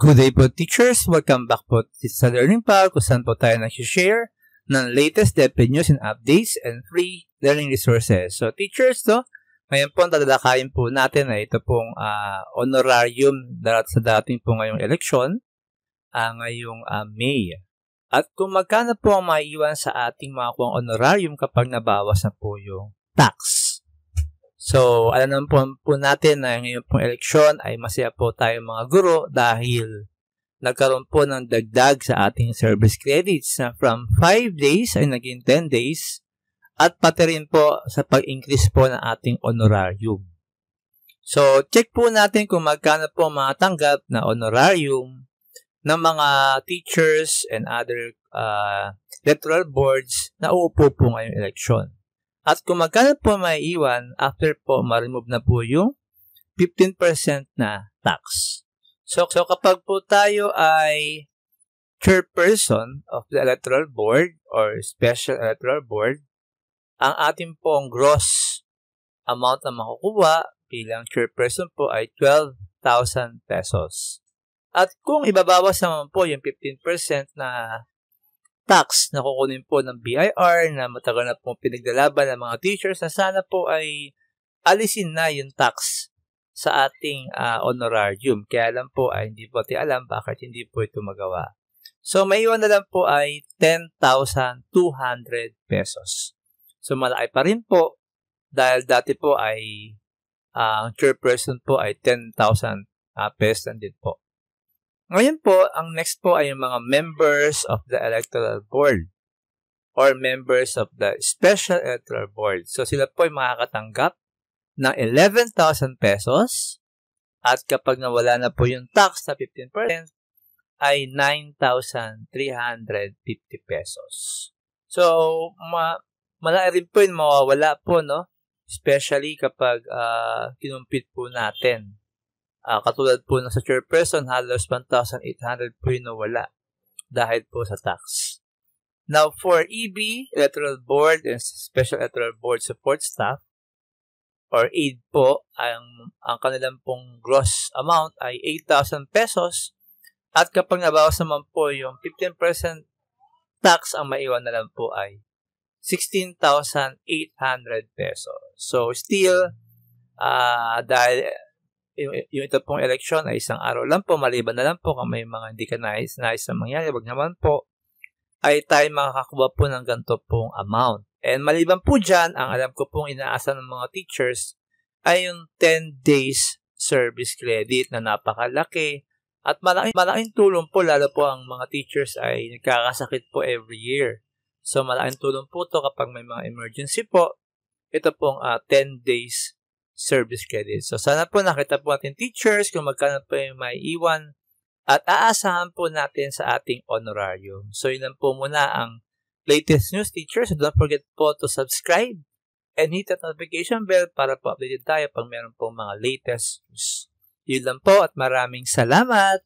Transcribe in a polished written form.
Good day po teachers! Welcome back po sa Learning Pal kung saan po tayo nag-share ng latest DepEd news and updates and free learning resources. So teachers, ngayon po tatalakayin po natin na ito pong honorarium sa dating po ngayong eleksyon ngayong May. At kung magkano po ang maiiwan sa ating mga honorarium kapag nabawas na po yung tax. So, alam naman po natin na ngayon pong eleksyon ay masaya po tayo mga guro dahil nagkaroon po ng dagdag sa ating service credits na from 5 days ay naging 10 days at pati rin po sa pag-increase po ng ating honorarium. So, check po natin kung magkano po matanggap na honorarium ng mga teachers and other electoral boards na uupo po ngayong eleksyon. At kung magkano po maiiwan after po ma-remove na po yung 15% na tax. So kapag po tayo ay chairperson of the electoral board or special electoral board, ang ating pong gross amount na makukuha bilang chairperson po ay 12,000 pesos. At kung ibabawas naman po yung 15% na tax na kukunin po ng BIR na matagal na po pinagdalaban ng mga teachers na sana po ay alisin na yung tax sa ating honorarium. Kaya lang po ay hindi po alam bakit hindi po ito magawa. So, maiwan na lang po ay 10,200 pesos. So, malaki pa rin po dahil dati po ay ang chairperson po ay 10,000 pesos din po. Ngayon po, ang next po ay yung mga members of the electoral board or members of the special electoral board. So, sila po ay makakatanggap ng 11,000 pesos at kapag nawala na po yung tax na 15% ay 9,350 pesos. So, malaki rin po yung mawawala po, no? Especially kapag kinumpit po natin. Katulad po sa chairperson, halos 1,800 po yung nawala dahil po sa tax. Now, for EB, Electoral Board and Special Electoral Board Support Staff, or AID po, ang kanilang pong gross amount ay 8,000 pesos. At kapag nabawas naman po yung 15% tax, ang maiwan na lang po ay 16,800 pesos. So, still, dahil yung ito pong eleksyon ay isang araw lang po, maliban na lang po kung may mga hindi ka nais na mangyari, wag naman po, ay tayo makakakuha po ng ganito pong amount. And maliban po dyan, ang alam ko pong inaasahan ng mga teachers ay yung 10 days service credit na napakalaki at malaking tulong po, lalo po ang mga teachers ay nagkakasakit po every year. So malaking tulong po to kapag may mga emergency po, ito pong 10 days service credit. So, sana po nakita po natin teachers kung magkano po yung maiiwan at aasahan po natin sa ating honorarium. So, yun lang po muna ang latest news, teachers. So, don't forget po to subscribe and hit that notification bell para po updated tayo pag meron po mga latest news. Yun lang po at maraming salamat!